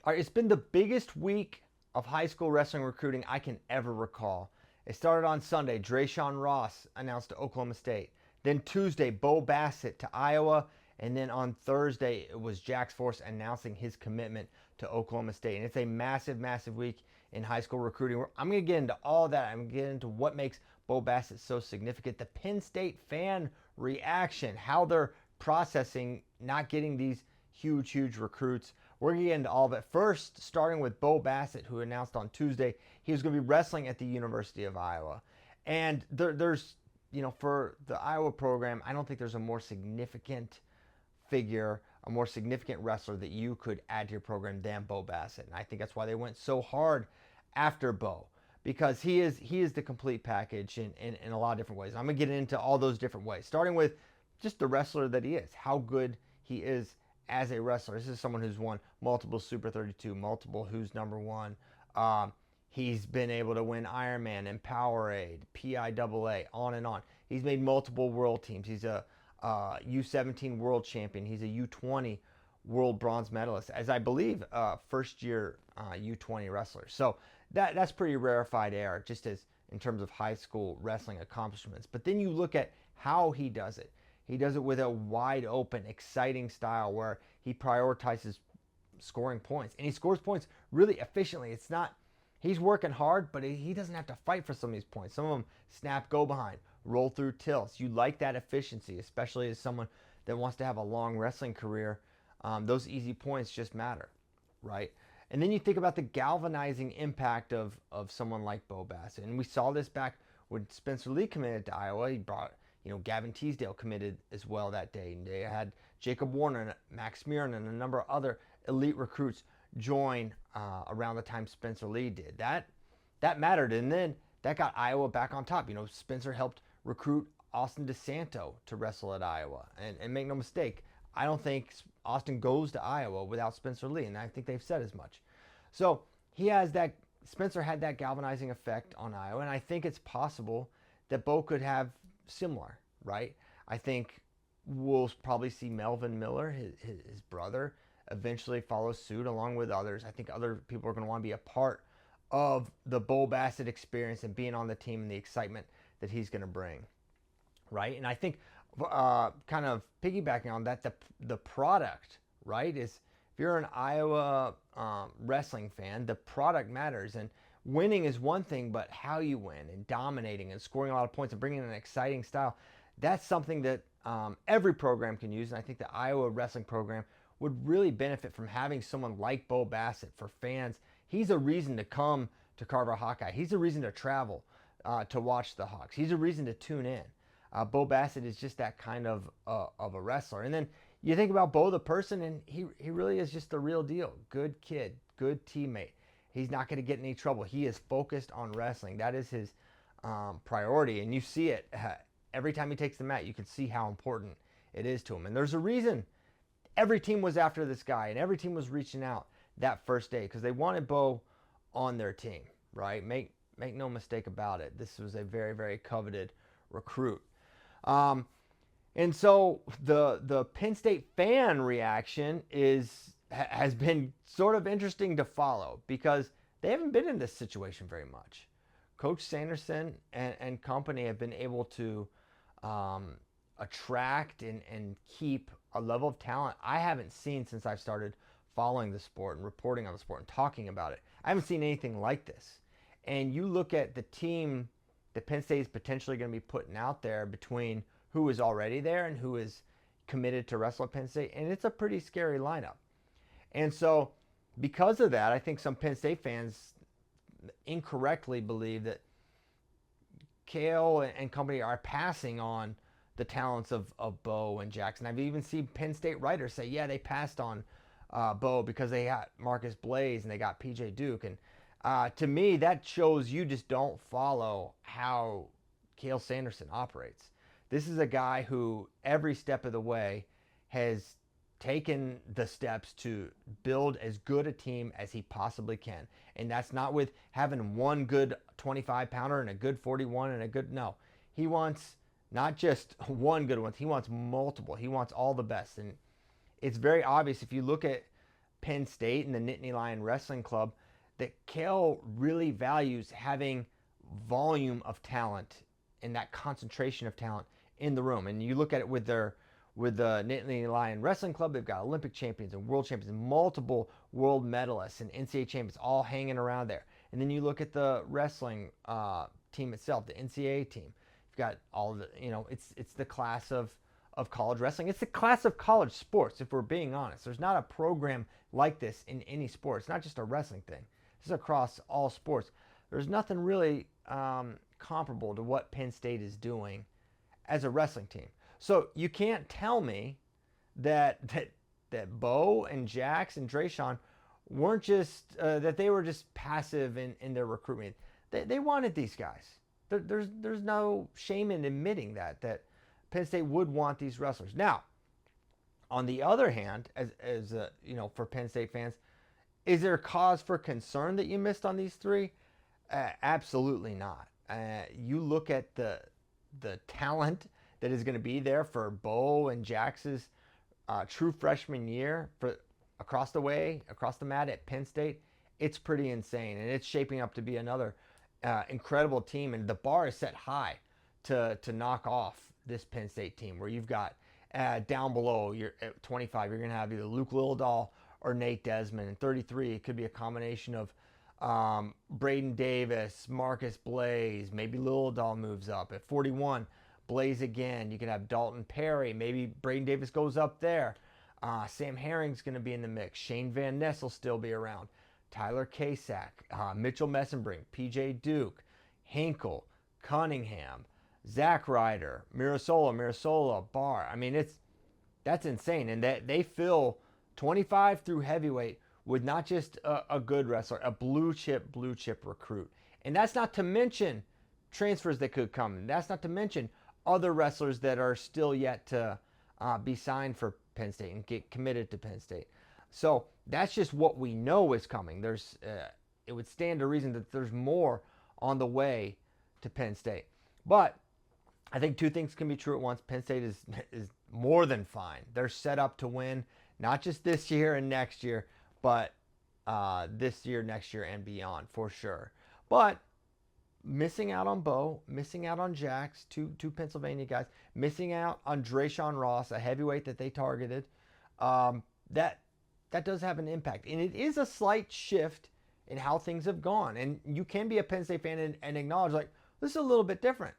All right, it's been the biggest week of high school wrestling recruiting I can ever recall. It started on Sunday. Drayshawn Ross announced to Oklahoma State. Then Tuesday, Bo Bassett to Iowa. And then on Thursday, it was Jax Force announcing his commitment to Oklahoma State. And it's a massive, massive week in high school recruiting. I'm going to get into all that. I'm going to get into what makes Bo Bassett so significant, the Penn State fan reaction, how they're processing not getting these huge, huge recruits. We're going to get into all of it. First, starting with Bo Bassett, who announced on Tuesday he was going to be wrestling at the University of Iowa. And there's, for the Iowa program, I don't think there's a more significant figure, a more significant wrestler that you could add to your program than Bo Bassett. And I think that's why they went so hard after Bo, because he is the complete package in a lot of different ways. I'm going to get into all those different ways, starting with just the wrestler that he is, how good he is as a wrestler. This is someone who's won multiple Super 32, multiple Who's Number One. He's been able to win Ironman and Powerade, PIAA, on and on. He's made multiple world teams. He's a U17 world champion. He's a U20 world bronze medalist, as I believe first year U20 wrestler. So that's pretty rarefied air, just as in terms of high school wrestling accomplishments. But then you look at how he does it. He does it with a wide open, exciting style where he prioritizes scoring points. And he scores points really efficiently. It's not, he's working hard, but he doesn't have to fight for some of these points. Some of them snap, go behind, roll through tilts. You like that efficiency, especially as someone that wants to have a long wrestling career. Those easy points just matter, right? And then you think about the galvanizing impact of someone like Bo Bassett. And we saw this back when Spencer Lee committed to Iowa. He brought, Gavin Teasdale committed as well that day. And they had Jacob Warner, Max Murin, and a number of other elite recruits join around the time Spencer Lee did. That mattered. And then that got Iowa back on top. Spencer helped recruit Austin DeSanto to wrestle at Iowa. And make no mistake, I don't think Austin goes to Iowa without Spencer Lee, and I think they've said as much. So Spencer had that galvanizing effect on Iowa, and I think it's possible that Bo could have similar, right? I think we'll probably see Melvin Miller, his brother, eventually follow suit along with others. I think other people are going to want to be a part of the Bo Bassett experience and being on the team and the excitement that he's going to bring, right? And I think kind of piggybacking on that, the product, right, is if you're an Iowa wrestling fan, the product matters. And winning is one thing, but how you win and dominating and scoring a lot of points and bringing an exciting style, that's something that every program can use. And I think the Iowa wrestling program would really benefit from having someone like Bo Bassett for fans. He's a reason to come to Carver Hawkeye. He's a reason to travel to watch the Hawks. He's a reason to tune in. Bo Bassett is just that kind of a wrestler. And then you think about Bo the person, and he really is just the real deal. Good kid, good teammate. He's not going to get in any trouble. He is focused on wrestling. That is his priority, and you see it every time he takes the mat. You can see how important it is to him. And there's a reason every team was after this guy, and every team was reaching out that first day because they wanted Bo on their team, right? Make no mistake about it. This was a very, very coveted recruit. And so the Penn State fan reaction has been sort of interesting to follow because they haven't been in this situation very much. Coach Sanderson and company have been able to attract and keep a level of talent I haven't seen since I've started following the sport and reporting on the sport and talking about it. I haven't seen anything like this. And you look at the team that Penn State is potentially going to be putting out there between who is already there and who is committed to wrestle at Penn State, and it's a pretty scary lineup. And so because of that, I think some Penn State fans incorrectly believe that Kale and company are passing on the talents of Bo and Jackson. I've even seen Penn State writers say, yeah, they passed on Bo because they got Marcus Blaze and they got PJ Duke. And to me, that shows you just don't follow how Cale Sanderson operates. This is a guy who every step of the way has taken the steps to build as good a team as he possibly can. And that's not with having one good 25-pounder and a good 41 and a good, no. He wants not just one good one, he wants multiple. He wants all the best. And it's very obvious if you look at Penn State and the Nittany Lion Wrestling Club that Kale really values having volume of talent and that concentration of talent in the room. And you look at it with the Nittany Lion Wrestling Club, they've got Olympic champions and world champions and multiple world medalists and NCAA champions all hanging around there. And then you look at the wrestling team itself, the NCAA team. You've got all the, it's the class of college wrestling. It's the class of college sports, if we're being honest. There's not a program like this in any sport. It's not just a wrestling thing. This is across all sports. There's nothing really comparable to what Penn State is doing as a wrestling team. So you can't tell me that Bo and Jax and Drayshawn weren't just that they were just passive in their recruitment. They wanted these guys. There's no shame in admitting that Penn State would want these wrestlers. Now, on the other hand, as for Penn State fans, is there cause for concern that you missed on these three? Absolutely not. You look at the talent that is going to be there for Bo and Jax's true freshman year for across the mat at Penn State. It's pretty insane, and it's shaping up to be another incredible team. And the bar is set high to knock off this Penn State team, where you've got down below, you're at 25, you're going to have either Luke Lildahl or Nate Desmond. And 33, it could be a combination of Braden Davis, Marcus Blaze, maybe Lildahl moves up. At 41, Blaze again. You could have Dalton Perry. Maybe Braden Davis goes up there. Sam Herring's going to be in the mix. Shane Van Ness will still be around. Tyler Kasak, Mitchell Messenbrink, PJ Duke, Hinkle, Cunningham, Zach Ryder, Mirasola, Barr. I mean, that's insane. And that they fill 25 through heavyweight with not just a good wrestler, a blue chip recruit. And that's not to mention transfers that could come. And that's not to mention other wrestlers that are still yet to be signed for Penn State and get committed to Penn State. So that's just what we know is coming. It would stand to reason that there's more on the way to Penn State. But I think two things can be true at once. Penn State is more than fine. They're set up to win, not just this year and next year, but this year, next year, and beyond for sure. But missing out on Bo, missing out on Jax, two Pennsylvania guys, missing out on Drayshawn Ross, a heavyweight that they targeted, that does have an impact. And it is a slight shift in how things have gone. And you can be a Penn State fan and acknowledge, like, this is a little bit different.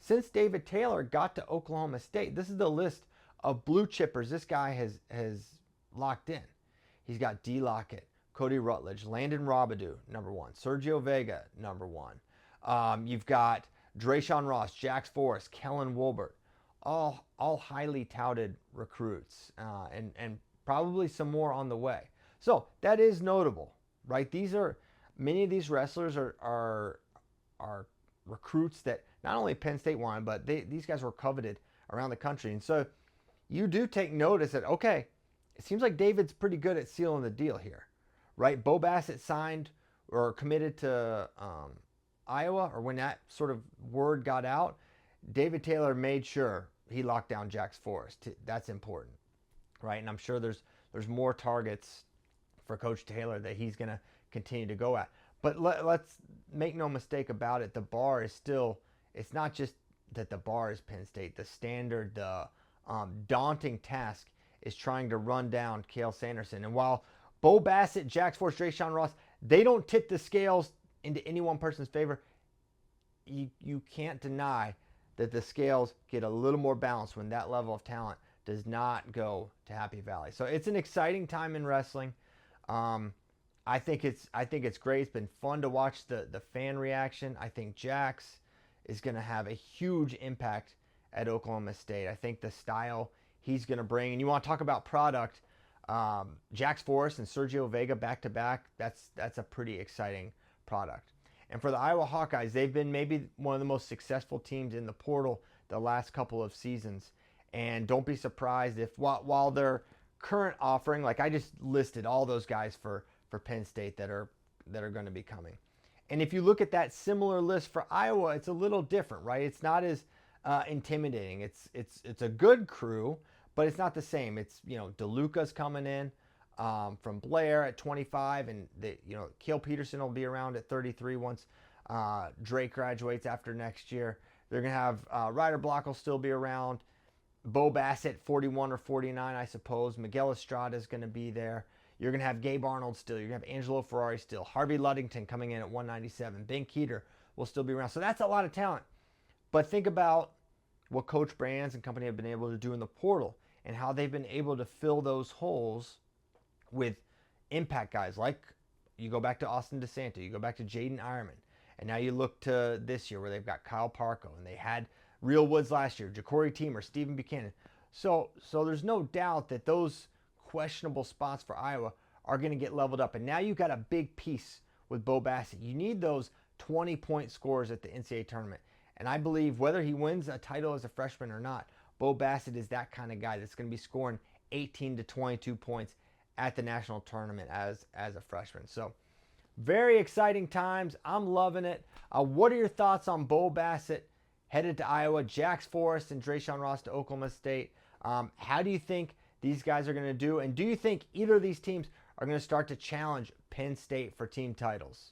Since David Taylor got to Oklahoma State, this is the list of blue chippers this guy has locked in. He's got D. Lockett, Cody Rutledge, Landon Robidoux, number one. Sergio Vega, number one. You've got Drayshawn Ross, Jax Forrest, Kellen Wolbert, all highly touted recruits, and probably some more on the way. So that is notable, right? Many of these wrestlers are recruits that not only Penn State wanted, but these guys were coveted around the country. And so you do take notice that, okay, it seems like David's pretty good at sealing the deal here, right? Bo Bassett signed or committed to Iowa, or when that sort of word got out, David Taylor made sure he locked down Jax Forrest. That's important, right? And I'm sure there's more targets for Coach Taylor that he's going to continue to go at. But let's make no mistake about it. The bar is still, it's not just that the bar is Penn State. The standard, the daunting task is trying to run down Cale Sanderson. And while Bo Bassett, Jax Forrest, Drayshawn Ross, they don't tip the scales into any one person's favor, you can't deny that the scales get a little more balanced when that level of talent does not go to Happy Valley. So it's an exciting time in wrestling. I think it's great. It's been fun to watch the fan reaction. I think Jax is going to have a huge impact at Oklahoma State. I think the style he's going to bring, and you want to talk about product, Jax Forrest and Sergio Vega back to back. That's a pretty exciting product. And for the Iowa Hawkeyes, they've been maybe one of the most successful teams in the portal the last couple of seasons. And don't be surprised if while their current offering, like I just listed all those guys for Penn State that are going to be coming. And if you look at that similar list for Iowa, it's a little different, right? It's not as intimidating. It's a good crew, but it's not the same. It's, DeLuca's coming in. from Blair at 25, and Cale Peterson will be around at 33 once Drake graduates after next year. They're gonna have Ryder Block will still be around. Bo Bassett, 41 or 49, I suppose. Miguel Estrada is going to be there. You're going to have Gabe Arnold still. You're going to have Angelo Ferrari still. Harvey Luddington coming in at 197. Ben Keeter will still be around. So that's a lot of talent. But think about what Coach Brands and company have been able to do in the portal and how they've been able to fill those holes with impact guys. Like you go back to Austin DeSanto. You go back to Jaden Ironman. And now you look to this year where they've got Kyle Parco. And they had Real Woods last year, Ja'Cory Teamer, Stephen Buchanan. So there's no doubt that those questionable spots for Iowa are going to get leveled up. And now you've got a big piece with Bo Bassett. You need those 20-point scores at the NCAA tournament. And I believe whether he wins a title as a freshman or not, Bo Bassett is that kind of guy that's going to be scoring 18 to 22 points at the national tournament as a freshman. So very exciting times. I'm loving it. What are your thoughts on Bo Bassett headed to Iowa, Jax Forrest and Drayshawn Ross to Oklahoma State? How do you think these guys are going to do? And do you think either of these teams are going to start to challenge Penn State for team titles?